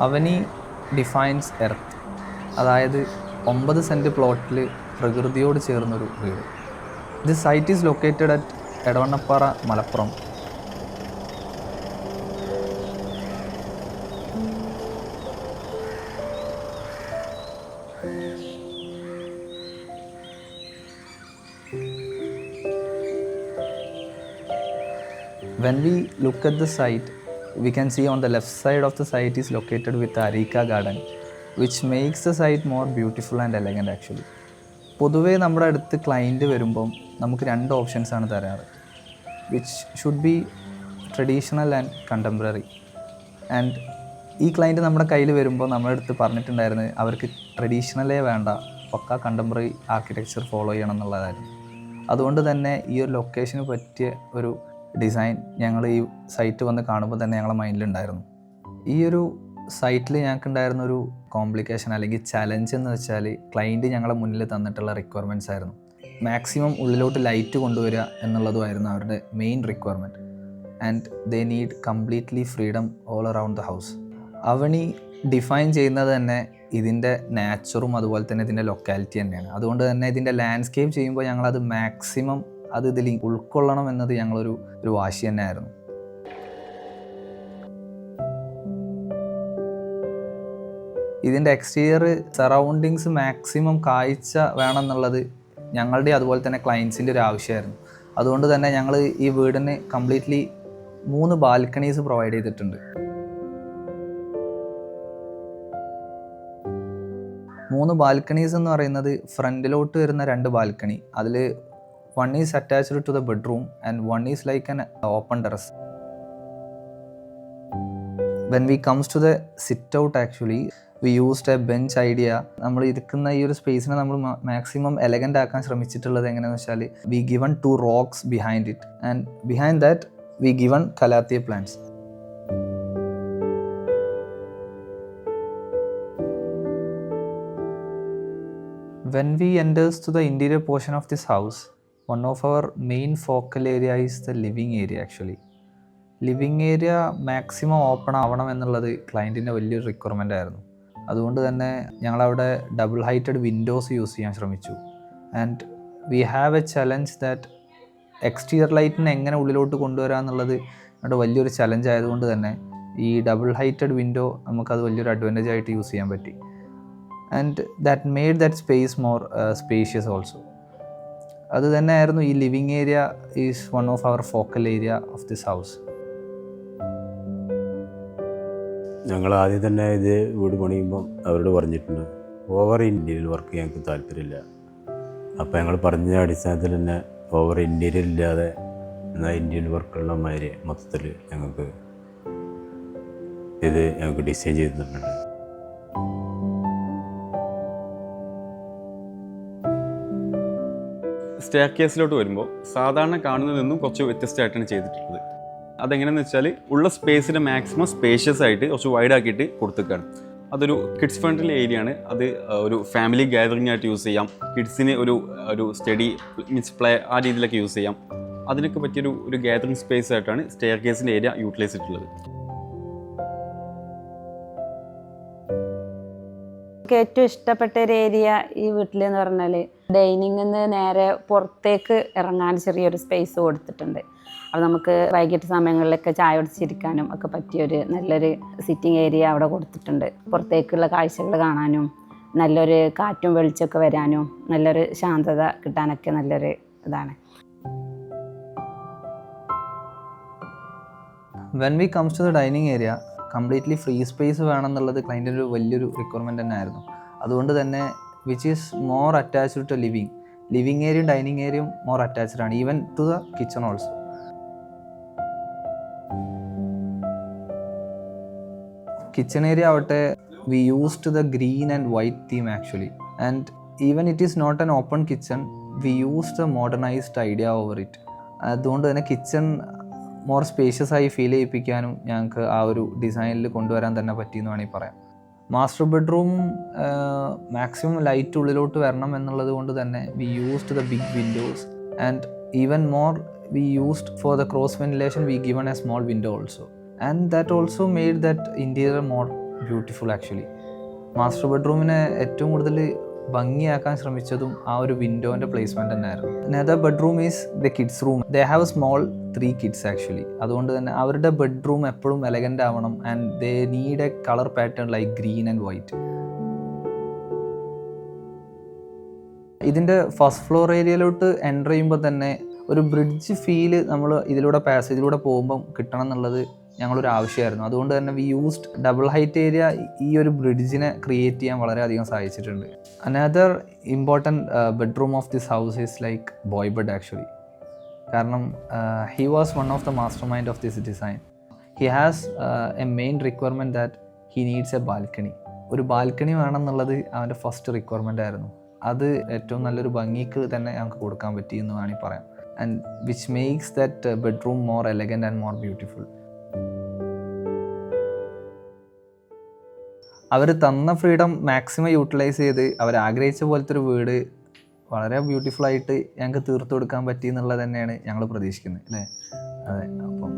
Avani defines earth, അതായത് 9 cent പ്ലോട്ടിൽ പ്രകൃതിയോട് ചേർന്നൊരു വീട്. This site is located at Edavannappara, Malappuram. When we look at the site, we can see on the left side of the site is located with the Arika garden, which makes the site more beautiful and elegant actually. പൊതുവേ നമ്മുടെ അടുത്ത് client വരുമ്പം നമുക്ക് 2 ഓപ്ഷൻസാണ് തരാറ്, which should be traditional and contemporary. And ഈ client നമ്മുടെ കയ്യിൽ വരുമ്പോൾ നമ്മുടെ അടുത്ത് പറഞ്ഞിട്ടുണ്ടായിരുന്നത് അവർക്ക് ട്രഡീഷണലേ വേണ്ട, പക്ക കണ്ടംപററി ആർക്കിടെക്ചർ ഫോളോ ചെയ്യണം എന്നുള്ളതായിരുന്നു. അതുകൊണ്ട് തന്നെ ഈ ഒരു ലൊക്കേഷന് പറ്റിയ ഒരു ഡിസൈൻ ഞങ്ങൾ ഈ സൈറ്റ് വന്ന് കാണുമ്പോൾ തന്നെ ഞങ്ങളുടെ മൈൻഡിലുണ്ടായിരുന്നു. ഈ ഒരു സൈറ്റിൽ ഞങ്ങൾക്കുണ്ടായിരുന്നൊരു കോംപ്ലിക്കേഷൻ അല്ലെങ്കിൽ ചലഞ്ച് എന്ന് വെച്ചാൽ ക്ലയൻറ്റ് ഞങ്ങളെ മുന്നിൽ തന്നിട്ടുള്ള റിക്വയർമെൻറ്റ്സ് ആയിരുന്നു. മാക്സിമം ഉള്ളിലോട്ട് ലൈറ്റ് കൊണ്ടുവരിക എന്നുള്ളതുമായിരുന്നു അവരുടെ main requirement. And they need completely freedom all around the house. Avani define ചെയ്യുന്നത് തന്നെ ഇതിൻ്റെ നാച്ചറും അതുപോലെ തന്നെ ഇതിൻ്റെ ലൊക്കാലിറ്റി തന്നെയാണ്. അതുകൊണ്ട് തന്നെ ഇതിൻ്റെ ലാൻഡ്സ്കേപ്പ് ചെയ്യുമ്പോൾ ഞങ്ങളത് മാക്സിമം അത് ഇതിൽ ഉൾക്കൊള്ളണം എന്നത് ഞങ്ങളൊരു വാശി തന്നെയായിരുന്നു. ഇതിൻ്റെ എക്സ്റ്റീരിയർ സറൗണ്ടിങ്സ് മാക്സിമം കാഴ്ച വേണം എന്നുള്ളത് ഞങ്ങളുടെ അതുപോലെ തന്നെ ക്ലയൻസിൻ്റെ ഒരു ആവശ്യമായിരുന്നു. അതുകൊണ്ട് തന്നെ ഞങ്ങൾ ഈ വീടിന് കംപ്ലീറ്റ്ലി 3 ബാൽക്കണീസ് പ്രൊവൈഡ് ചെയ്തിട്ടുണ്ട്. 3 ബാൽക്കണീസ് എന്ന് പറയുന്നത് ഫ്രണ്ടിലോട്ട് വരുന്ന 2 ബാൽക്കണി, അതിൽ one is attached to the bedroom and one is like an open terrace. When we comes to the sit out actually we used a bench idea. നമ്മൾ ഇരിക്കുന്ന ഈ ഒരു സ്പേസിനെ നമ്മൾ മാക്സിമം എലഗൻ്റ് ആക്കാൻ ശ്രമിച്ചിട്ടുള്ളത് എങ്ങനെയാണെന്ന് വെച്ചാൽ we given 2 rocks behind it and behind that we given calathea plants. When we enters to the interior portion of this house, one of our main focal area is the living area actually. Living area maximum open ആവണം എന്നുള്ളത് ക്ലയൻറ്റിൻ്റെ വലിയൊരു requirement ആയിരുന്നു. അതുകൊണ്ട് തന്നെ ഞങ്ങളവിടെ double heighted Windows use ചെയ്യാൻ ശ്രമിച്ചു. And we have a challenge that exterior ലൈറ്റിനെ എങ്ങനെ ഉള്ളിലോട്ട് കൊണ്ടുവരിക എന്നുള്ളത് ഞങ്ങളുടെ വലിയൊരു ചലഞ്ച് ആയതുകൊണ്ട് തന്നെ ഈ ഡബിൾ ഹൈറ്റഡ് വിൻഡോ നമുക്കത് വലിയൊരു അഡ്വാൻറ്റേജ് ആയിട്ട് യൂസ് ചെയ്യാൻ പറ്റി. And that made that space more spacious also. അത് തന്നെയായിരുന്നു ഈ living area is one of our focal area of this house. ഞങ്ങൾ ആദ്യം തന്നെ ഇത് വീട് പണിയുമ്പം അവരോട് പറഞ്ഞിട്ടുണ്ട് ഓവർ ഇൻറ്റീരിയൽ വർക്ക് ഞങ്ങൾക്ക് താല്പര്യമില്ല. അപ്പോൾ ഞങ്ങൾ പറഞ്ഞ അടിസ്ഥാനത്തിൽ തന്നെ ഓവർ ഇൻറ്റീരിയൽ ഇല്ലാതെ എന്നാൽ ഇൻറ്റീരിയൽ വർക്കുള്ള മാതിരി മൊത്തത്തിൽ ഞങ്ങൾക്ക് ഡിസൈൻ ചെയ്ത് തന്നിട്ടുണ്ട്. സ്റ്റെയർ കേസിലോട്ട് വരുമ്പോൾ സാധാരണ കാണുന്നതിൽ നിന്നും കുറച്ച് വ്യത്യസ്തമായിട്ടാണ് ചെയ്തിട്ടുള്ളത്. അതെങ്ങനെയാണെന്ന് വെച്ചാൽ ഉള്ള സ്പേസിനെ മാക്സിമം സ്പേഷ്യസ് ആയിട്ട് കുറച്ച് വൈഡ് ആക്കിയിട്ട് കൊടുത്തേക്കാണ്. അതൊരു കിഡ്സ് ഫ്രണ്ട്ലി ഏരിയ ആണ്. അത് ഒരു ഫാമിലി ഗാദറിംഗ് ആയിട്ട് യൂസ് ചെയ്യാം, കിഡ്സിന് ഒരു സ്റ്റഡി മീൻസ് പ്ലേ ആ രീതിയിലൊക്കെ യൂസ് ചെയ്യാം. അതിനൊക്കെ പറ്റിയൊരു ഗാദറിംഗ് സ്പേസ് ആയിട്ടാണ് സ്റ്റെയർ കേസിൻ്റെ ഏരിയ യൂട്ടിലൈസ് ചെയ്തിട്ടുള്ളത്. ഏറ്റവും ഇഷ്ടപ്പെട്ട ഒരു ഏരിയ ഈ വീട്ടിലെന്ന് പറഞ്ഞാൽ ഡൈനിങ്ങിൽ നിന്ന് നേരെ പുറത്തേക്ക് ഇറങ്ങാൻ ചെറിയൊരു സ്പേസ് കൊടുത്തിട്ടുണ്ട്. അപ്പോൾ നമുക്ക് വൈകിട്ട് സമയങ്ങളിലൊക്കെ ചായ കുടിച്ചിരിക്കാനും ഒക്കെ പറ്റിയൊരു നല്ലൊരു സിറ്റിംഗ് ഏരിയ അവിടെ കൊടുത്തിട്ടുണ്ട്. പുറത്തേക്കുള്ള കാഴ്ചകൾ കാണാനും നല്ലൊരു കാറ്റും വെളിച്ചമൊക്കെ വരാനും നല്ലൊരു ശാന്തത കിട്ടാനൊക്കെ നല്ലൊരു ഇതാണ്. When we comes to the dining area completely free space വേണമെന്നുള്ളത് ക്ലയൻറ്റിൻ്റെ ഒരു വലിയൊരു റിക്വയർമെൻറ്റ് തന്നെ ആയിരുന്നു. അതുകൊണ്ട് തന്നെ which is more attached to living ഏരിയയും ഡൈനിങ് ഏരിയയും മോർ അറ്റാച്ച്ഡ് ആണ്, even to the kitchen also. Kitchen area ആവട്ടെ we used the green and white theme actually, and even it is not an open kitchen we used the modernized idea over it. അതുകൊണ്ട് തന്നെ kitchen more spacious ആയി feel ചെയ്യിപ്പിക്കാനും ഞങ്ങൾക്ക് ആ ഒരു ഡിസൈനിൽ കൊണ്ടുവരാൻ തന്നെ പറ്റിയെന്ന് വേണമെങ്കിൽ പറയാം. മാസ്റ്റർ ബെഡ്റൂം മാക്സിമം ലൈറ്റ് ഉള്ളിലോട്ട് വരണം എന്നുള്ളത് കൊണ്ട് തന്നെ we used the big windows and even more we used for the cross ventilation we given a small window also, and that also made that interior more beautiful actually. Master ബെഡ്റൂമിനെ ഏറ്റവും കൂടുതൽ ഭംഗിയാക്കാൻ ശ്രമിച്ചതും ആ ഒരു വിൻഡോൻ്റെ പ്ലേസ്മെൻറ്റ് തന്നെയായിരുന്നു. Another bedroom is the kids room. They have a small 3 kids actually. അതുകൊണ്ട് തന്നെ അവരുടെ ബെഡ്റൂം എപ്പോഴും എലഗൻ്റ് ആവണം and they need a colour pattern like green and white. ഇതിൻ്റെ ഫസ്റ്റ് ഫ്ലോർ ഏരിയയിലോട്ട് എൻ്റർ ചെയ്യുമ്പോൾ തന്നെ ഒരു ബ്രിഡ്ജ് ഫീല് നമ്മൾ ഇതിലൂടെ പാസേജിലൂടെ പോകുമ്പം കിട്ടണം എന്നുള്ളത് ഞങ്ങളൊരു ആവശ്യമായിരുന്നു. അതുകൊണ്ട് തന്നെ we used double height area ഈ ഒരു ബ്രിഡ്ജിനെ ക്രിയേറ്റ് ചെയ്യാൻ വളരെയധികം സഹായിച്ചിട്ടുണ്ട്. Another important bedroom of this house is like boy bed actually. കാരണം he was one of the master mind of this design. He has a main requirement that he needs a balcony. ഒരു balcony വേണം എന്നുള്ളത് അവൻ്റെ first requirement ആയിരുന്നു. അത് ഏറ്റവും നല്ലൊരു ഭംഗിക്ക് തന്നെ ഞങ്ങൾക്ക് കൊടുക്കാൻ പറ്റി എന്ന് വേണമെങ്കിൽ പറയാം. And which makes that bedroom more elegant and more beautiful. അവർ തന്ന ഫ്രീഡം മാക്സിമം യൂട്ടിലൈസ് ചെയ്ത് അവർ ആഗ്രഹിച്ച പോലത്തെ ഒരു വീട് വളരെ ബ്യൂട്ടിഫുള്ളായിട്ട് ഞങ്ങൾക്ക് തീർത്തു കൊടുക്കാൻ പറ്റി എന്നുള്ളത് തന്നെയാണ് ഞങ്ങൾ പ്രതീക്ഷിക്കുന്നത്, അല്ലേ? അതെ. അപ്പം